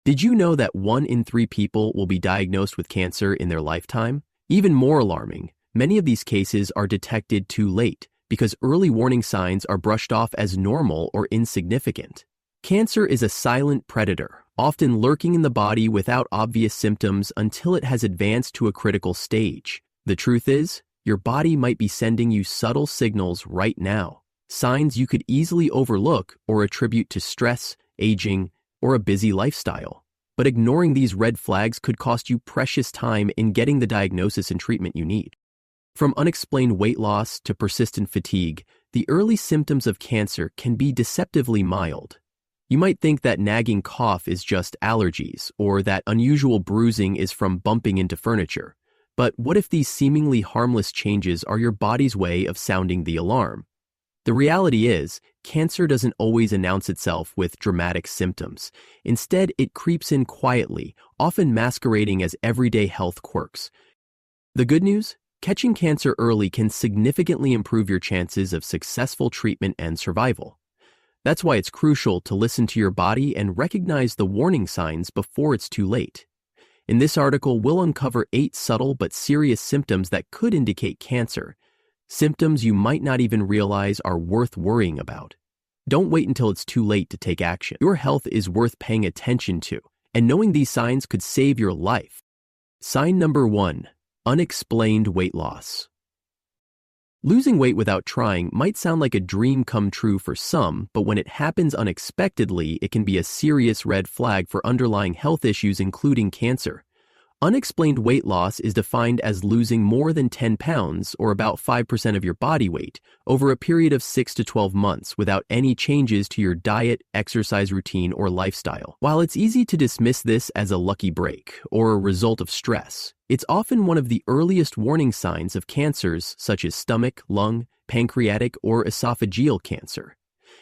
Did you know that 1 in 3 people will be diagnosed with cancer in their lifetime? Even more alarming, many of these cases are detected too late because early warning signs are brushed off as normal or insignificant. Cancer is a silent predator, often lurking in the body without obvious symptoms until it has advanced to a critical stage. The truth is, your body might be sending you subtle signals right now, signs you could easily overlook or attribute to stress, aging, or a busy lifestyle. But ignoring these red flags could cost you precious time in getting the diagnosis and treatment you need. From unexplained weight loss to persistent fatigue, the early symptoms of cancer can be deceptively mild. You might think that nagging cough is just allergies, or that unusual bruising is from bumping into furniture. But what if these seemingly harmless changes are your body's way of sounding the alarm? The reality is, cancer doesn't always announce itself with dramatic symptoms. Instead, it creeps in quietly, often masquerading as everyday health quirks. The good news? Catching cancer early can significantly improve your chances of successful treatment and survival. That's why it's crucial to listen to your body and recognize the warning signs before it's too late. In this article, we'll uncover 8 subtle but serious symptoms that could indicate cancer. Symptoms you might not even realize are worth worrying about. Don't wait until it's too late to take action. Your health is worth paying attention to, and knowing these signs could save your life. Sign number 1, unexplained weight loss. Losing weight without trying might sound like a dream come true for some, but when it happens unexpectedly, it can be a serious red flag for underlying health issues, including cancer. Unexplained weight loss is defined as losing more than 10 pounds, or about 5% of your body weight, over a period of 6 to 12 months without any changes to your diet, exercise routine, or lifestyle. While it's easy to dismiss this as a lucky break or a result of stress, it's often one of the earliest warning signs of cancers such as stomach, lung, pancreatic, or esophageal cancer.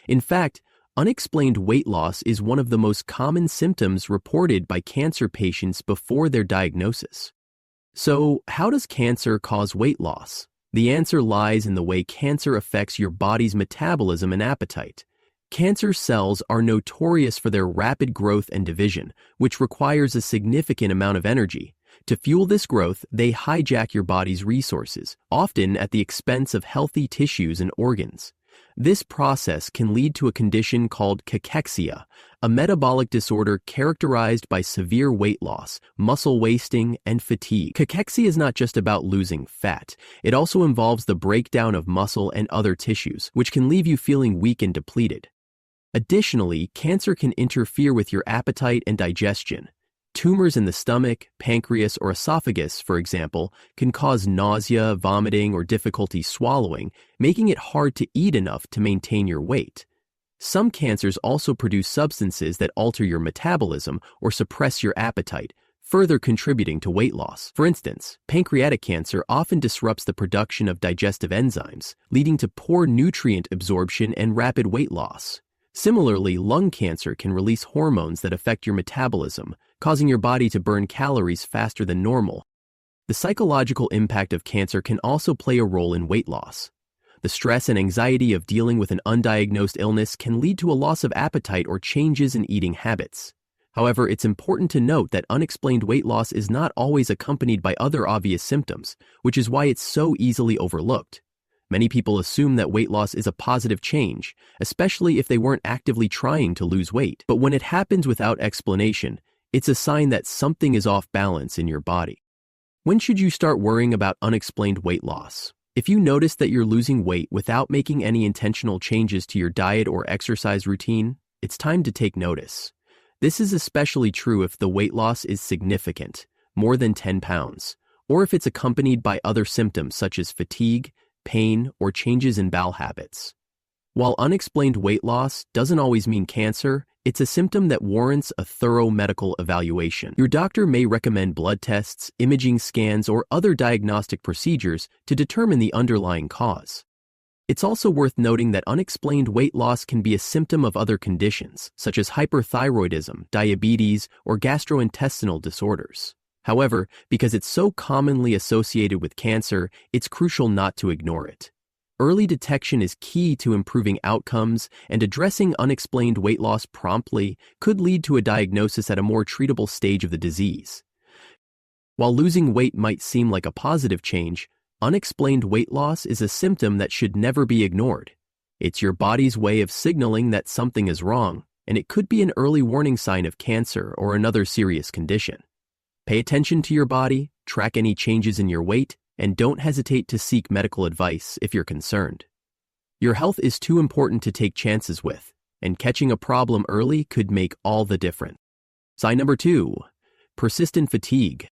In fact, unexplained weight loss is one of the most common symptoms reported by cancer patients before their diagnosis. So, how does cancer cause weight loss? The answer lies in the way cancer affects your body's metabolism and appetite. Cancer cells are notorious for their rapid growth and division, which requires a significant amount of energy. To fuel this growth, they hijack your body's resources, often at the expense of healthy tissues and organs. This process can lead to a condition called cachexia, a metabolic disorder characterized by severe weight loss, muscle wasting, and fatigue. Cachexia is not just about losing fat. It also involves the breakdown of muscle and other tissues, which can leave you feeling weak and depleted. Additionally, cancer can interfere with your appetite and digestion. Tumors in the stomach, pancreas, or esophagus, for example, can cause nausea, vomiting, or difficulty swallowing, making it hard to eat enough to maintain your weight. Some cancers also produce substances that alter your metabolism or suppress your appetite, further contributing to weight loss. For instance, pancreatic cancer often disrupts the production of digestive enzymes, leading to poor nutrient absorption and rapid weight loss. Similarly, lung cancer can release hormones that affect your metabolism, causing your body to burn calories faster than normal. The psychological impact of cancer can also play a role in weight loss. The stress and anxiety of dealing with an undiagnosed illness can lead to a loss of appetite or changes in eating habits. However, it's important to note that unexplained weight loss is not always accompanied by other obvious symptoms, which is why it's so easily overlooked. Many people assume that weight loss is a positive change, especially if they weren't actively trying to lose weight. But when it happens without explanation, it's a sign that something is off balance in your body. When should you start worrying about unexplained weight loss? If you notice that you're losing weight without making any intentional changes to your diet or exercise routine, it's time to take notice. This is especially true if the weight loss is significant, more than 10 pounds, or if it's accompanied by other symptoms such as fatigue, pain, or changes in bowel habits. While unexplained weight loss doesn't always mean cancer, it's a symptom that warrants a thorough medical evaluation. Your doctor may recommend blood tests, imaging scans, or other diagnostic procedures to determine the underlying cause. It's also worth noting that unexplained weight loss can be a symptom of other conditions, such as hyperthyroidism, diabetes, or gastrointestinal disorders. However, because it's so commonly associated with cancer, it's crucial not to ignore it. Early detection is key to improving outcomes, and addressing unexplained weight loss promptly could lead to a diagnosis at a more treatable stage of the disease. While losing weight might seem like a positive change, unexplained weight loss is a symptom that should never be ignored. It's your body's way of signaling that something is wrong, and it could be an early warning sign of cancer or another serious condition. Pay attention to your body, track any changes in your weight, and don't hesitate to seek medical advice if you're concerned. Your health is too important to take chances with, and catching a problem early could make all the difference. Sign number 2, persistent fatigue.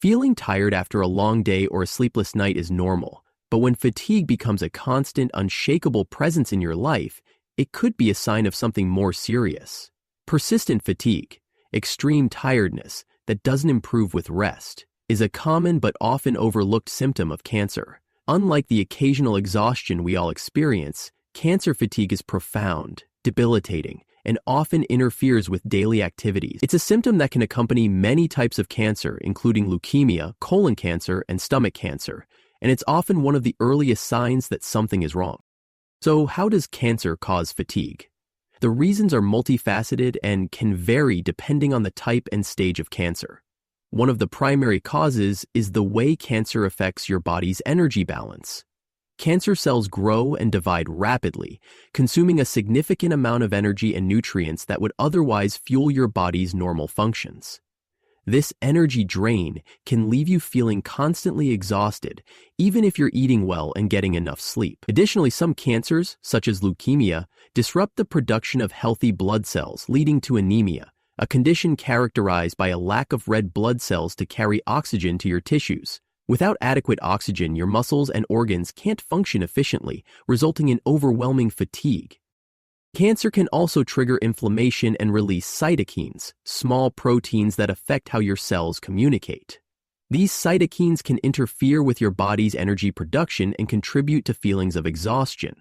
Feeling tired after a long day or a sleepless night is normal, but when fatigue becomes a constant, unshakable presence in your life, it could be a sign of something more serious. Persistent fatigue, extreme tiredness that doesn't improve with rest, is a common but often overlooked symptom of cancer. Unlike the occasional exhaustion we all experience, cancer fatigue is profound, debilitating, and often interferes with daily activities. It's a symptom that can accompany many types of cancer, including leukemia, colon cancer, and stomach cancer, and it's often one of the earliest signs that something is wrong. So how does cancer cause fatigue? The reasons are multifaceted and can vary depending on the type and stage of cancer. One of the primary causes is the way cancer affects your body's energy balance. Cancer cells grow and divide rapidly, consuming a significant amount of energy and nutrients that would otherwise fuel your body's normal functions. This energy drain can leave you feeling constantly exhausted, even if you're eating well and getting enough sleep. Additionally, some cancers, such as leukemia, disrupt the production of healthy blood cells, leading to anemia, a condition characterized by a lack of red blood cells to carry oxygen to your tissues. Without adequate oxygen, your muscles and organs can't function efficiently, resulting in overwhelming fatigue. Cancer can also trigger inflammation and release cytokines, small proteins that affect how your cells communicate. These cytokines can interfere with your body's energy production and contribute to feelings of exhaustion.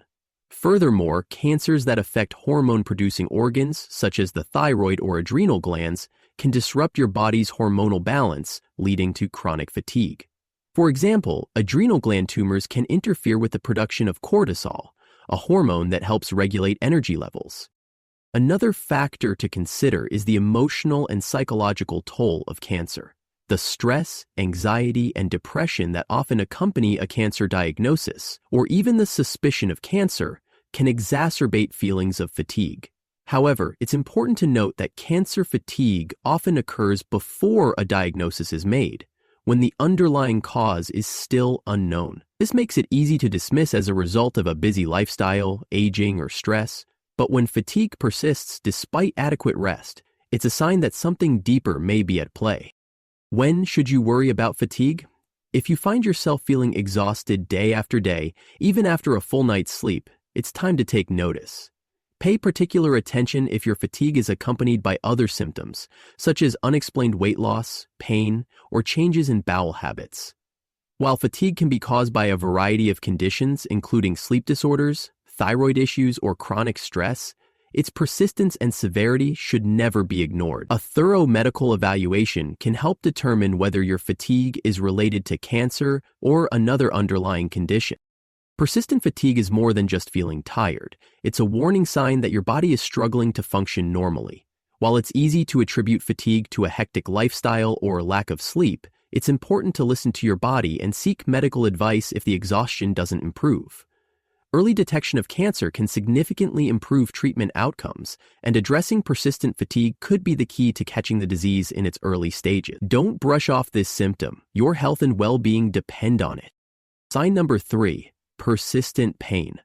Furthermore, cancers that affect hormone-producing organs, such as the thyroid or adrenal glands, can disrupt your body's hormonal balance, leading to chronic fatigue. For example, adrenal gland tumors can interfere with the production of cortisol, a hormone that helps regulate energy levels. Another factor to consider is the emotional and psychological toll of cancer. The stress, anxiety, and depression that often accompany a cancer diagnosis, or even the suspicion of cancer, can exacerbate feelings of fatigue. However, it's important to note that cancer fatigue often occurs before a diagnosis is made, when the underlying cause is still unknown. This makes it easy to dismiss as a result of a busy lifestyle, aging, or stress, but when fatigue persists despite adequate rest, it's a sign that something deeper may be at play. When should you worry about fatigue? If you find yourself feeling exhausted day after day, even after a full night's sleep, it's time to take notice. Pay particular attention if your fatigue is accompanied by other symptoms, such as unexplained weight loss, pain, or changes in bowel habits. While fatigue can be caused by a variety of conditions, including sleep disorders, thyroid issues, or chronic stress, its persistence and severity should never be ignored. A thorough medical evaluation can help determine whether your fatigue is related to cancer or another underlying condition. Persistent fatigue is more than just feeling tired. It's a warning sign that your body is struggling to function normally. While it's easy to attribute fatigue to a hectic lifestyle or lack of sleep, it's important to listen to your body and seek medical advice if the exhaustion doesn't improve. Early detection of cancer can significantly improve treatment outcomes, and addressing persistent fatigue could be the key to catching the disease in its early stages. Don't brush off this symptom. Your health and well-being depend on it. Sign number 3. Persistent pain.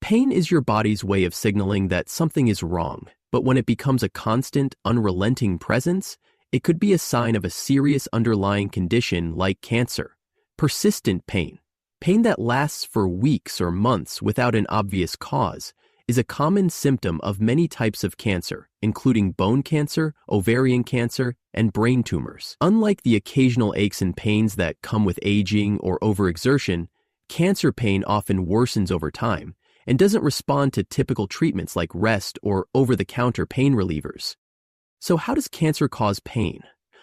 Pain is your body's way of signaling that something is wrong, but when it becomes a constant, unrelenting presence, it could be a sign of a serious underlying condition like cancer. Persistent pain, pain that lasts for weeks or months without an obvious cause, is a common symptom of many types of cancer, including bone cancer, ovarian cancer, and brain tumors. Unlike the occasional aches and pains that come with aging or overexertion, cancer pain often worsens over time and doesn't respond to typical treatments like rest or over-the-counter pain relievers. So how does cancer cause pain?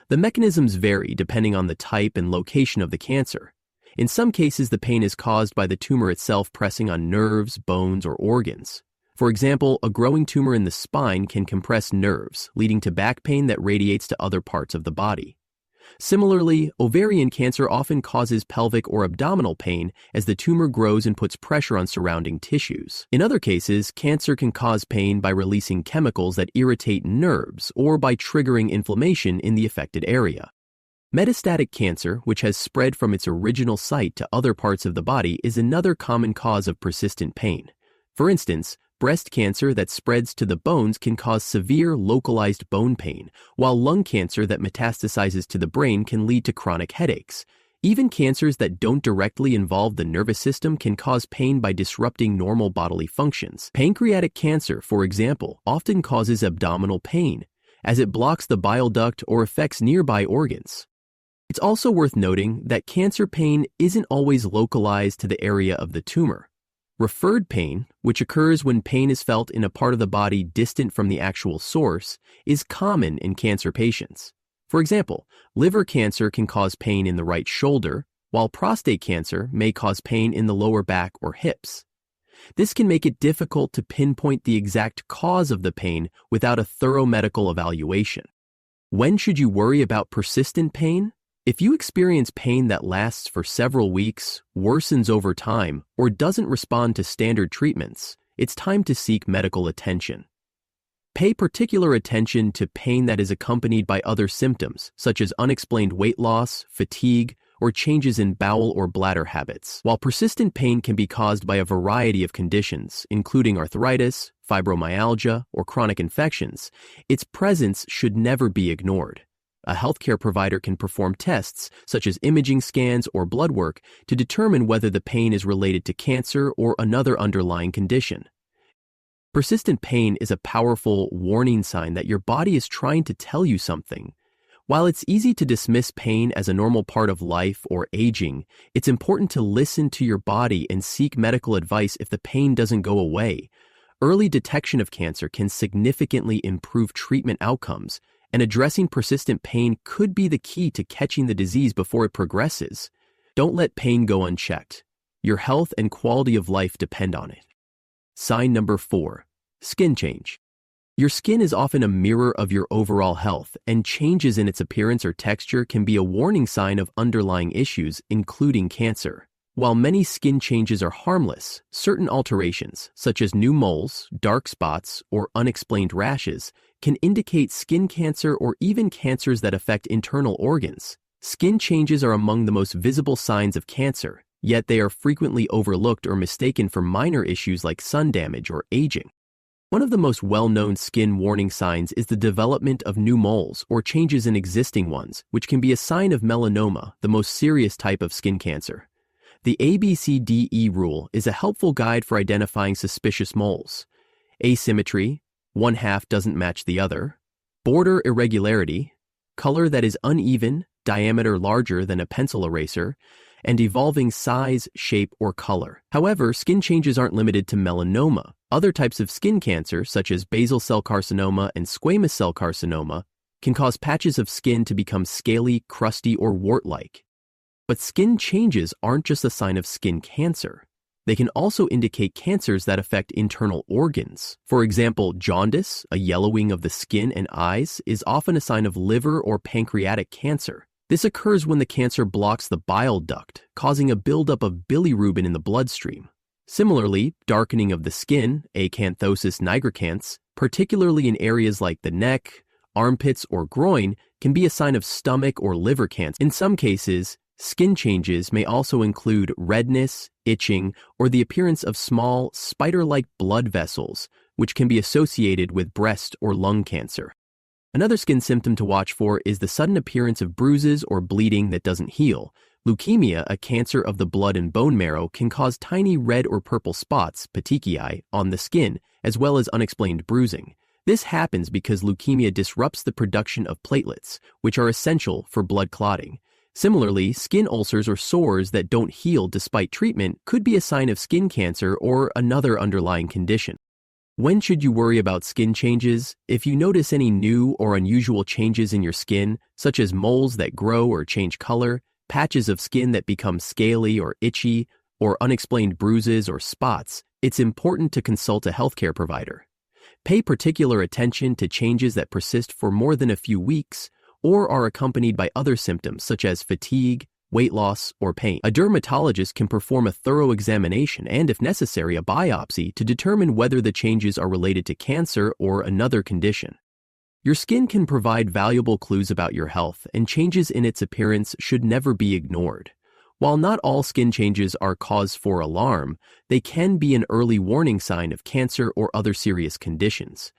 The mechanisms vary depending on the type and location of the cancer. In some cases, the pain is caused by the tumor itself pressing on nerves, bones, or organs. For example, a growing tumor in the spine can compress nerves, leading to back pain that radiates to other parts of the body. Similarly, ovarian cancer often causes pelvic or abdominal pain as the tumor grows and puts pressure on surrounding tissues. In other cases, cancer can cause pain by releasing chemicals that irritate nerves or by triggering inflammation in the affected area. Metastatic cancer, which has spread from its original site to other parts of the body, is another common cause of persistent pain. For instance, breast cancer that spreads to the bones can cause severe localized bone pain, while lung cancer that metastasizes to the brain can lead to chronic headaches. Even cancers that don't directly involve the nervous system can cause pain by disrupting normal bodily functions. Pancreatic cancer, for example, often causes abdominal pain, as it blocks the bile duct or affects nearby organs. It's also worth noting that cancer pain isn't always localized to the area of the tumor. Referred pain, which occurs when pain is felt in a part of the body distant from the actual source, is common in cancer patients. For example, liver cancer can cause pain in the right shoulder, while prostate cancer may cause pain in the lower back or hips. This can make it difficult to pinpoint the exact cause of the pain without a thorough medical evaluation. When should you worry about persistent pain? If you experience pain that lasts for several weeks, worsens over time, or doesn't respond to standard treatments, it's time to seek medical attention. Pay particular attention to pain that is accompanied by other symptoms, such as unexplained weight loss, fatigue, or changes in bowel or bladder habits. While persistent pain can be caused by a variety of conditions, including arthritis, fibromyalgia, or chronic infections, its presence should never be ignored. A healthcare provider can perform tests, such as imaging scans or blood work, to determine whether the pain is related to cancer or another underlying condition. Persistent pain is a powerful warning sign that your body is trying to tell you something. While it's easy to dismiss pain as a normal part of life or aging, it's important to listen to your body and seek medical advice if the pain doesn't go away. Early detection of cancer can significantly improve treatment outcomes, and addressing persistent pain could be the key to catching the disease before it progresses. Don't let pain go unchecked. Your health and quality of life depend on it. Sign number 4, skin change. Your skin is often a mirror of your overall health, and changes in its appearance or texture can be a warning sign of underlying issues, including cancer. While many skin changes are harmless, certain alterations, such as new moles, dark spots, or unexplained rashes, can indicate skin cancer or even cancers that affect internal organs. Skin changes are among the most visible signs of cancer, yet they are frequently overlooked or mistaken for minor issues like sun damage or aging. One of the most well-known skin warning signs is the development of new moles or changes in existing ones, which can be a sign of melanoma, the most serious type of skin cancer. The ABCDE rule is a helpful guide for identifying suspicious moles. Asymmetry, one half doesn't match the other. Border irregularity, color that is uneven, diameter larger than a pencil eraser, and evolving size, shape, or color. However, skin changes aren't limited to melanoma. Other types of skin cancer, such as basal cell carcinoma and squamous cell carcinoma, can cause patches of skin to become scaly, crusty, or wart-like. But skin changes aren't just a sign of skin cancer. They can also indicate cancers that affect internal organs. For example, jaundice, a yellowing of the skin and eyes, is often a sign of liver or pancreatic cancer. This occurs when the cancer blocks the bile duct, causing a buildup of bilirubin in the bloodstream. Similarly, darkening of the skin, acanthosis nigricans, particularly in areas like the neck, armpits, or groin, can be a sign of stomach or liver cancer. In some cases, skin changes may also include redness, itching, or the appearance of small, spider-like blood vessels, which can be associated with breast or lung cancer. Another skin symptom to watch for is the sudden appearance of bruises or bleeding that doesn't heal. Leukemia, a cancer of the blood and bone marrow, can cause tiny red or purple spots, petechiae, on the skin, as well as unexplained bruising. This happens because leukemia disrupts the production of platelets, which are essential for blood clotting. Similarly, skin ulcers or sores that don't heal despite treatment could be a sign of skin cancer or another underlying condition. When should you worry about skin changes? If you notice any new or unusual changes in your skin, such as moles that grow or change color, patches of skin that become scaly or itchy, or unexplained bruises or spots, it's important to consult a healthcare provider. Pay particular attention to changes that persist for more than a few weeks or are accompanied by other symptoms such as fatigue, weight loss, or pain. A dermatologist can perform a thorough examination and, if necessary, a biopsy to determine whether the changes are related to cancer or another condition. Your skin can provide valuable clues about your health, and changes in its appearance should never be ignored. While not all skin changes are cause for alarm, they can be an early warning sign of cancer or other serious conditions.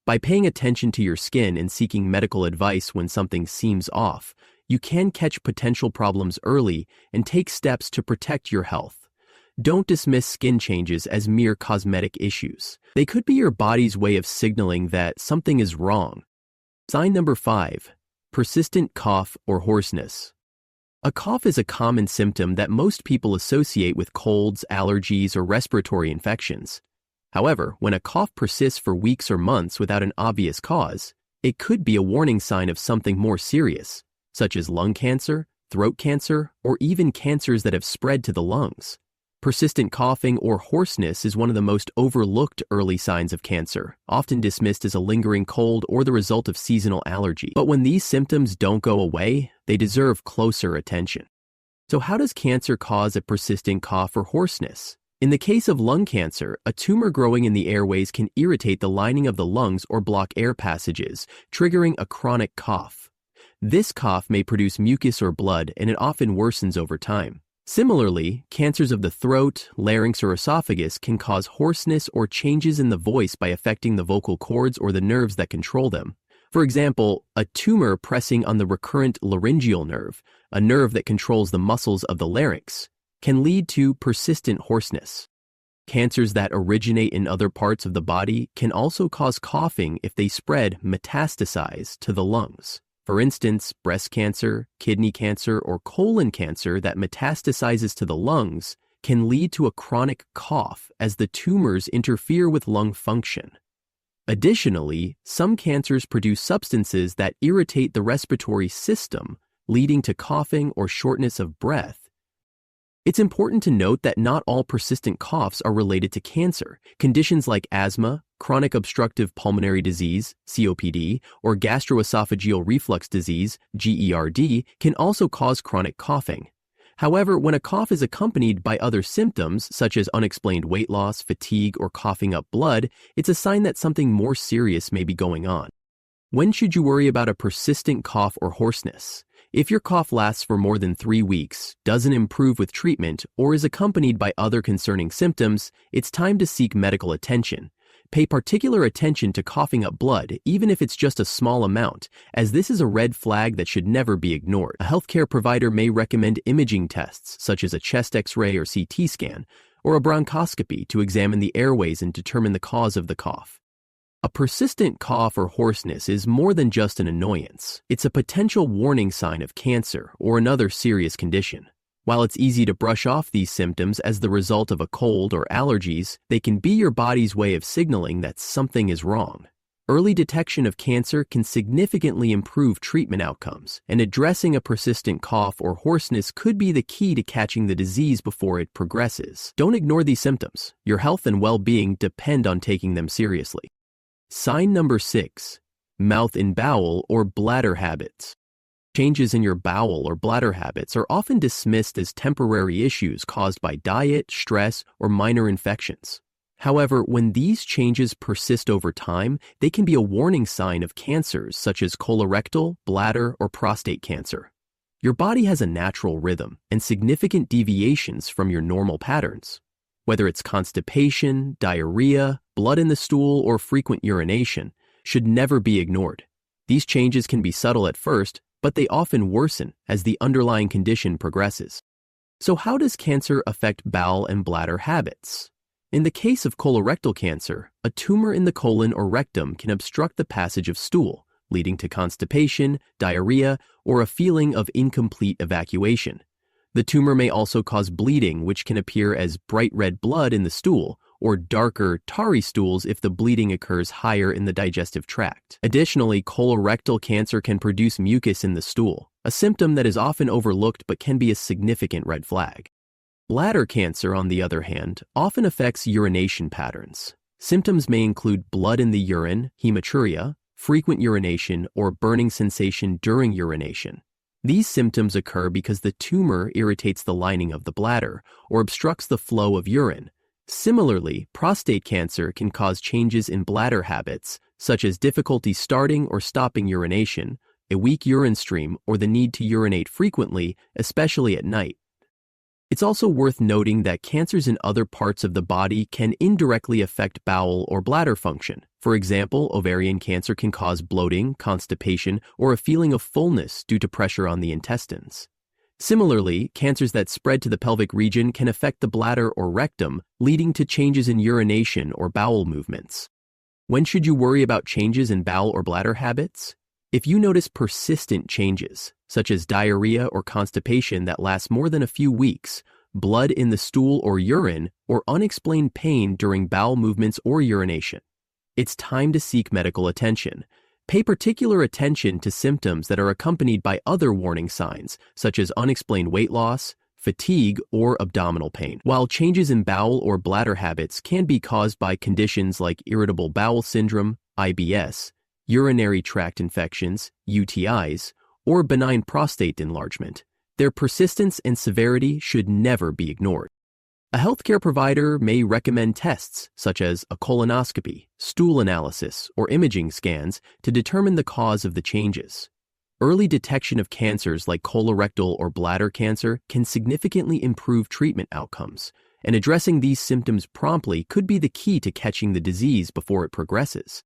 By paying attention to your skin and seeking medical advice when something seems off, you can catch potential problems early and take steps to protect your health. Don't dismiss skin changes as mere cosmetic issues. They could be your body's way of signaling that something is wrong. Sign number 5. Persistent cough or hoarseness. A cough is a common symptom that most people associate with colds, allergies, or respiratory infections. However, when a cough persists for weeks or months without an obvious cause, it could be a warning sign of something more serious, such as lung cancer, throat cancer, or even cancers that have spread to the lungs. Persistent coughing or hoarseness is one of the most overlooked early signs of cancer, often dismissed as a lingering cold or the result of seasonal allergy. But when these symptoms don't go away, they deserve closer attention. So how does cancer cause a persistent cough or hoarseness? In the case of lung cancer, a tumor growing in the airways can irritate the lining of the lungs or block air passages, triggering a chronic cough. This cough may produce mucus or blood, and it often worsens over time. Similarly, cancers of the throat, larynx, or esophagus can cause hoarseness or changes in the voice by affecting the vocal cords or the nerves that control them. For example, a tumor pressing on the recurrent laryngeal nerve, a nerve that controls the muscles of the larynx, can lead to persistent hoarseness. Cancers that originate in other parts of the body can also cause coughing if they metastasize to the lungs. For instance, breast cancer, kidney cancer, or colon cancer that metastasizes to the lungs can lead to a chronic cough as the tumors interfere with lung function. Additionally, some cancers produce substances that irritate the respiratory system, leading to coughing or shortness of breath. It's important to note that not all persistent coughs are related to cancer. Conditions like asthma, chronic obstructive pulmonary disease, COPD, or gastroesophageal reflux disease, GERD, can also cause chronic coughing. However, when a cough is accompanied by other symptoms, such as unexplained weight loss, fatigue, or coughing up blood, it's a sign that something more serious may be going on. When should you worry about a persistent cough or hoarseness? If your cough lasts for more than 3 weeks, doesn't improve with treatment, or is accompanied by other concerning symptoms, it's time to seek medical attention. Pay particular attention to coughing up blood, even if it's just a small amount, as this is a red flag that should never be ignored. A healthcare provider may recommend imaging tests, such as a chest X-ray or CT scan, or a bronchoscopy to examine the airways and determine the cause of the cough. A persistent cough or hoarseness is more than just an annoyance. It's a potential warning sign of cancer or another serious condition. While it's easy to brush off these symptoms as the result of a cold or allergies, they can be your body's way of signaling that something is wrong. Early detection of cancer can significantly improve treatment outcomes, and addressing a persistent cough or hoarseness could be the key to catching the disease before it progresses. Don't ignore these symptoms. Your health and well-being depend on taking them seriously. Sign number 6. Mouth and bowel or bladder habits. Changes in your bowel or bladder habits are often dismissed as temporary issues caused by diet, stress, or minor infections. However, when these changes persist over time, they can be a warning sign of cancers such as colorectal, bladder, or prostate cancer. Your body has a natural rhythm and significant deviations from your normal patterns. Whether it's constipation, diarrhea, blood in the stool, or frequent urination, should never be ignored. These changes can be subtle at first, but they often worsen as the underlying condition progresses. So how does cancer affect bowel and bladder habits? In the case of colorectal cancer, a tumor in the colon or rectum can obstruct the passage of stool, leading to constipation, diarrhea, or a feeling of incomplete evacuation. The tumor may also cause bleeding, which can appear as bright red blood in the stool, or darker, tarry stools if the bleeding occurs higher in the digestive tract. Additionally, colorectal cancer can produce mucus in the stool, a symptom that is often overlooked but can be a significant red flag. Bladder cancer, on the other hand, often affects urination patterns. Symptoms may include blood in the urine, hematuria, frequent urination, or burning sensation during urination. These symptoms occur because the tumor irritates the lining of the bladder or obstructs the flow of urine. Similarly, prostate cancer can cause changes in bladder habits, such as difficulty starting or stopping urination, a weak urine stream, or the need to urinate frequently, especially at night. It's also worth noting that cancers in other parts of the body can indirectly affect bowel or bladder function. For example, ovarian cancer can cause bloating, constipation, or a feeling of fullness due to pressure on the intestines. Similarly, cancers that spread to the pelvic region can affect the bladder or rectum, leading to changes in urination or bowel movements. When should you worry about changes in bowel or bladder habits? If you notice persistent changes, such as diarrhea or constipation that lasts more than a few weeks, blood in the stool or urine, or unexplained pain during bowel movements or urination, it's time to seek medical attention. Pay particular attention to symptoms that are accompanied by other warning signs, such as unexplained weight loss, fatigue, or abdominal pain. While changes in bowel or bladder habits can be caused by conditions like irritable bowel syndrome, IBS, urinary tract infections, UTIs, or benign prostate enlargement, their persistence and severity should never be ignored. A healthcare provider may recommend tests such as a colonoscopy, stool analysis, or imaging scans to determine the cause of the changes. Early detection of cancers like colorectal or bladder cancer can significantly improve treatment outcomes, and addressing these symptoms promptly could be the key to catching the disease before it progresses.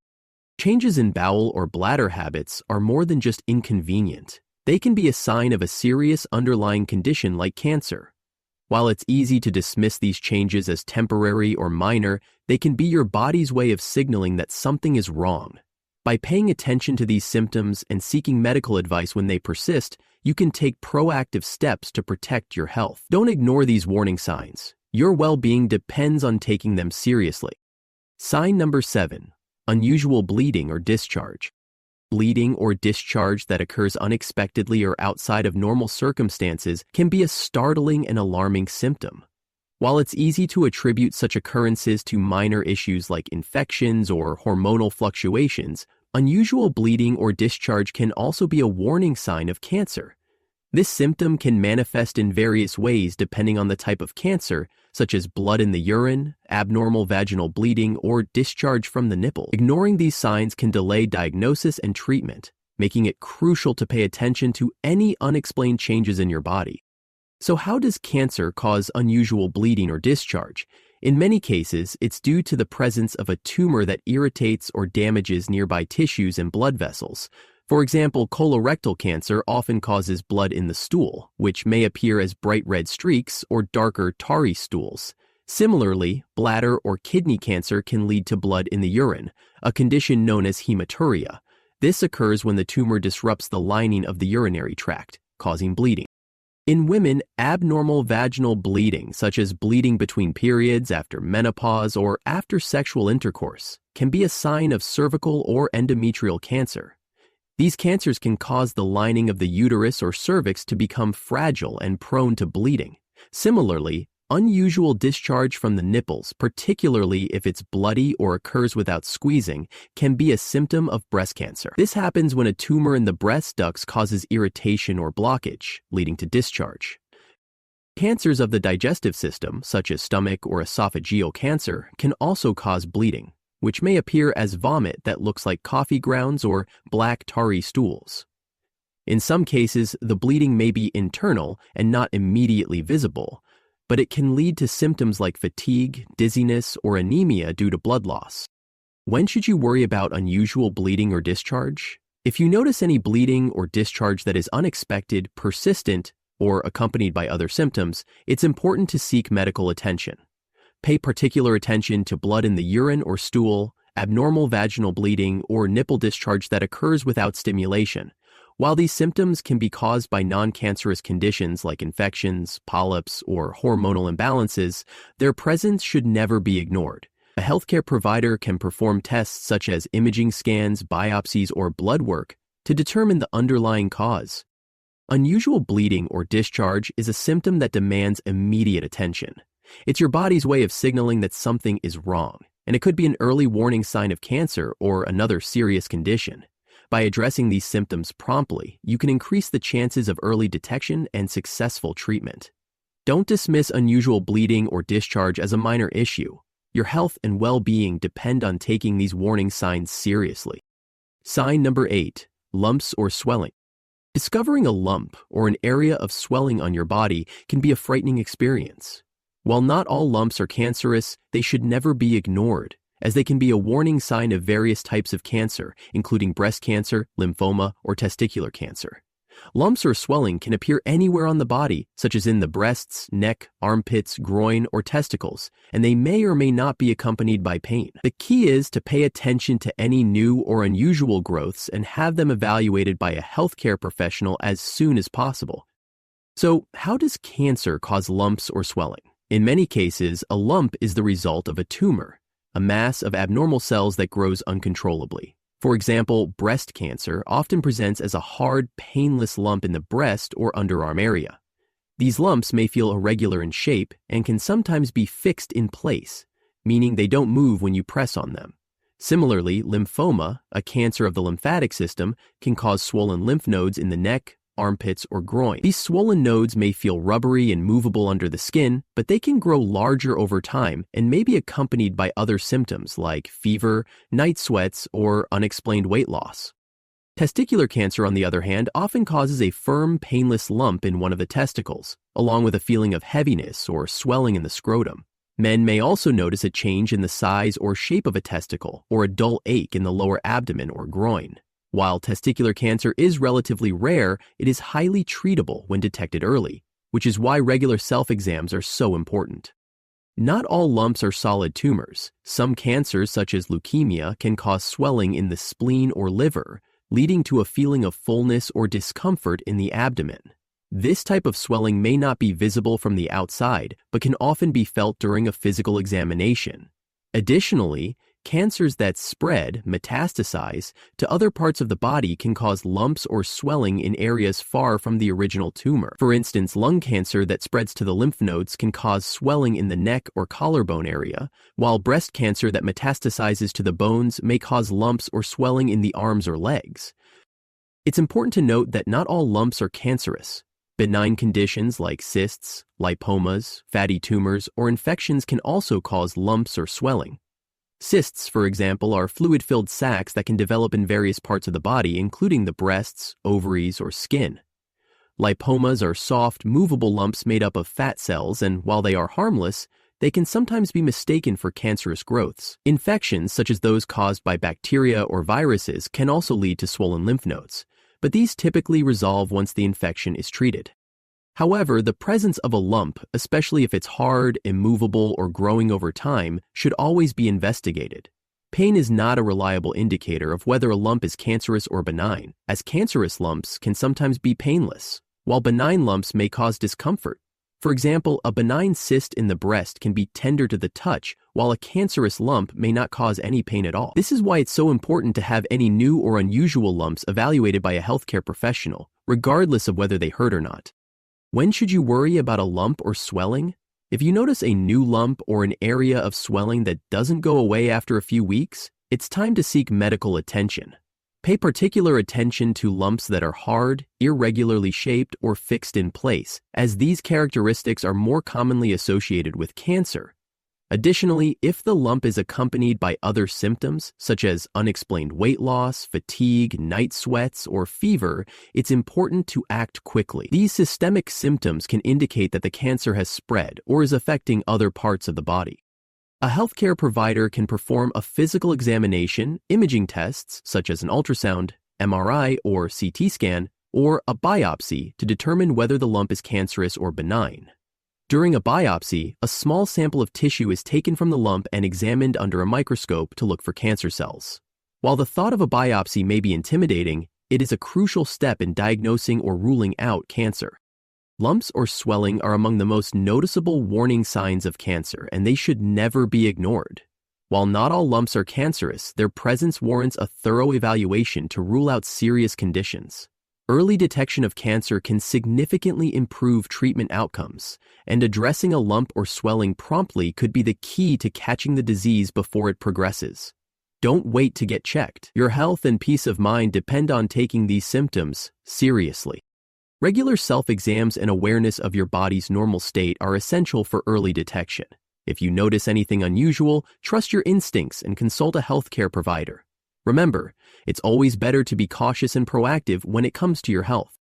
Changes in bowel or bladder habits are more than just inconvenient. They can be a sign of a serious underlying condition like cancer. While it's easy to dismiss these changes as temporary or minor, they can be your body's way of signaling that something is wrong. By paying attention to these symptoms and seeking medical advice when they persist, you can take proactive steps to protect your health. Don't ignore these warning signs. Your well-being depends on taking them seriously. Sign number 7. Unusual bleeding or discharge. Bleeding or discharge that occurs unexpectedly or outside of normal circumstances can be a startling and alarming symptom. While it's easy to attribute such occurrences to minor issues like infections or hormonal fluctuations, unusual bleeding or discharge can also be a warning sign of cancer. This symptom can manifest in various ways depending on the type of cancer, such as blood in the urine, abnormal vaginal bleeding, or discharge from the nipple. Ignoring these signs can delay diagnosis and treatment, making it crucial to pay attention to any unexplained changes in your body. So how does cancer cause unusual bleeding or discharge? In many cases, it's due to the presence of a tumor that irritates or damages nearby tissues and blood vessels. For example, colorectal cancer often causes blood in the stool, which may appear as bright red streaks or darker tarry stools. Similarly, bladder or kidney cancer can lead to blood in the urine, a condition known as hematuria. This occurs when the tumor disrupts the lining of the urinary tract, causing bleeding. In women, abnormal vaginal bleeding, such as bleeding between periods, after menopause, or after sexual intercourse, can be a sign of cervical or endometrial cancer. These cancers can cause the lining of the uterus or cervix to become fragile and prone to bleeding. Similarly, unusual discharge from the nipples, particularly if it's bloody or occurs without squeezing, can be a symptom of breast cancer. This happens when a tumor in the breast ducts causes irritation or blockage, leading to discharge. Cancers of the digestive system, such as stomach or esophageal cancer, can also cause bleeding, which may appear as vomit that looks like coffee grounds or black tarry stools. In some cases, the bleeding may be internal and not immediately visible, but it can lead to symptoms like fatigue, dizziness, or anemia due to blood loss. When should you worry about unusual bleeding or discharge? If you notice any bleeding or discharge that is unexpected, persistent, or accompanied by other symptoms, it's important to seek medical attention. Pay particular attention to blood in the urine or stool, abnormal vaginal bleeding, or nipple discharge that occurs without stimulation. While these symptoms can be caused by non-cancerous conditions like infections, polyps, or hormonal imbalances, their presence should never be ignored. A healthcare provider can perform tests such as imaging scans, biopsies, or blood work to determine the underlying cause. Unusual bleeding or discharge is a symptom that demands immediate attention. It's your body's way of signaling that something is wrong, and it could be an early warning sign of cancer or another serious condition. By addressing these symptoms promptly, you can increase the chances of early detection and successful treatment. Don't dismiss unusual bleeding or discharge as a minor issue. Your health and well-being depend on taking these warning signs seriously. Sign number 8, lumps or swelling. Discovering a lump or an area of swelling on your body can be a frightening experience. While not all lumps are cancerous, they should never be ignored, as they can be a warning sign of various types of cancer, including breast cancer, lymphoma, or testicular cancer. Lumps or swelling can appear anywhere on the body, such as in the breasts, neck, armpits, groin, or testicles, and they may or may not be accompanied by pain. The key is to pay attention to any new or unusual growths and have them evaluated by a healthcare professional as soon as possible. So, how does cancer cause lumps or swelling? In many cases, a lump is the result of a tumor, a mass of abnormal cells that grows uncontrollably. For example, breast cancer often presents as a hard, painless lump in the breast or underarm area. These lumps may feel irregular in shape and can sometimes be fixed in place, meaning they don't move when you press on them. Similarly, lymphoma, a cancer of the lymphatic system, can cause swollen lymph nodes in the neck, armpits, or groin. These swollen nodes may feel rubbery and movable under the skin, but they can grow larger over time and may be accompanied by other symptoms like fever, night sweats, or unexplained weight loss. Testicular cancer, on the other hand, often causes a firm, painless lump in one of the testicles, along with a feeling of heaviness or swelling in the scrotum. Men may also notice a change in the size or shape of a testicle or a dull ache in the lower abdomen or groin. While testicular cancer is relatively rare, it is highly treatable when detected early, which is why regular self-exams are so important. Not all lumps are solid tumors. Some cancers, such as leukemia, can cause swelling in the spleen or liver, leading to a feeling of fullness or discomfort in the abdomen. This type of swelling may not be visible from the outside, but can often be felt during a physical examination. Additionally, cancers that spread, metastasize, to other parts of the body can cause lumps or swelling in areas far from the original tumor. For instance, lung cancer that spreads to the lymph nodes can cause swelling in the neck or collarbone area, while breast cancer that metastasizes to the bones may cause lumps or swelling in the arms or legs. It's important to note that not all lumps are cancerous. Benign conditions like cysts, lipomas, fatty tumors, or infections can also cause lumps or swelling. Cysts, for example, are fluid-filled sacs that can develop in various parts of the body, including the breasts, ovaries, or skin. Lipomas are soft, movable lumps made up of fat cells, and while they are harmless, they can sometimes be mistaken for cancerous growths. Infections, such as those caused by bacteria or viruses, can also lead to swollen lymph nodes, but these typically resolve once the infection is treated. However, the presence of a lump, especially if it's hard, immovable, or growing over time, should always be investigated. Pain is not a reliable indicator of whether a lump is cancerous or benign, as cancerous lumps can sometimes be painless, while benign lumps may cause discomfort. For example, a benign cyst in the breast can be tender to the touch, while a cancerous lump may not cause any pain at all. This is why it's so important to have any new or unusual lumps evaluated by a healthcare professional, regardless of whether they hurt or not. When should you worry about a lump or swelling? If you notice a new lump or an area of swelling that doesn't go away after a few weeks, it's time to seek medical attention. Pay particular attention to lumps that are hard, irregularly shaped, or fixed in place, as these characteristics are more commonly associated with cancer. Additionally, if the lump is accompanied by other symptoms, such as unexplained weight loss, fatigue, night sweats, or fever, it's important to act quickly. These systemic symptoms can indicate that the cancer has spread or is affecting other parts of the body. A healthcare provider can perform a physical examination, imaging tests, such as an ultrasound, MRI, or CT scan, or a biopsy to determine whether the lump is cancerous or benign. During a biopsy, a small sample of tissue is taken from the lump and examined under a microscope to look for cancer cells. While the thought of a biopsy may be intimidating, it is a crucial step in diagnosing or ruling out cancer. Lumps or swelling are among the most noticeable warning signs of cancer, and they should never be ignored. While not all lumps are cancerous, their presence warrants a thorough evaluation to rule out serious conditions. Early detection of cancer can significantly improve treatment outcomes, and addressing a lump or swelling promptly could be the key to catching the disease before it progresses. Don't wait to get checked. Your health and peace of mind depend on taking these symptoms seriously. Regular self-exams and awareness of your body's normal state are essential for early detection. If you notice anything unusual, trust your instincts and consult a healthcare provider. Remember, it's always better to be cautious and proactive when it comes to your health.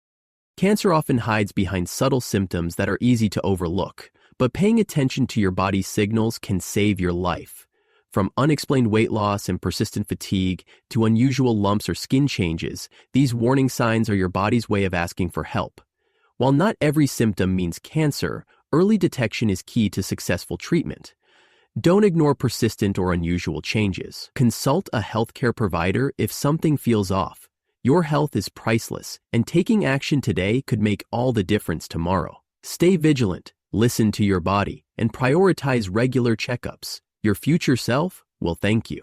Cancer often hides behind subtle symptoms that are easy to overlook, but paying attention to your body's signals can save your life. From unexplained weight loss and persistent fatigue to unusual lumps or skin changes, these warning signs are your body's way of asking for help. While not every symptom means cancer, early detection is key to successful treatment. Don't ignore persistent or unusual changes. Consult a healthcare provider if something feels off. Your health is priceless, and taking action today could make all the difference tomorrow. Stay vigilant, listen to your body, and prioritize regular checkups. Your future self will thank you.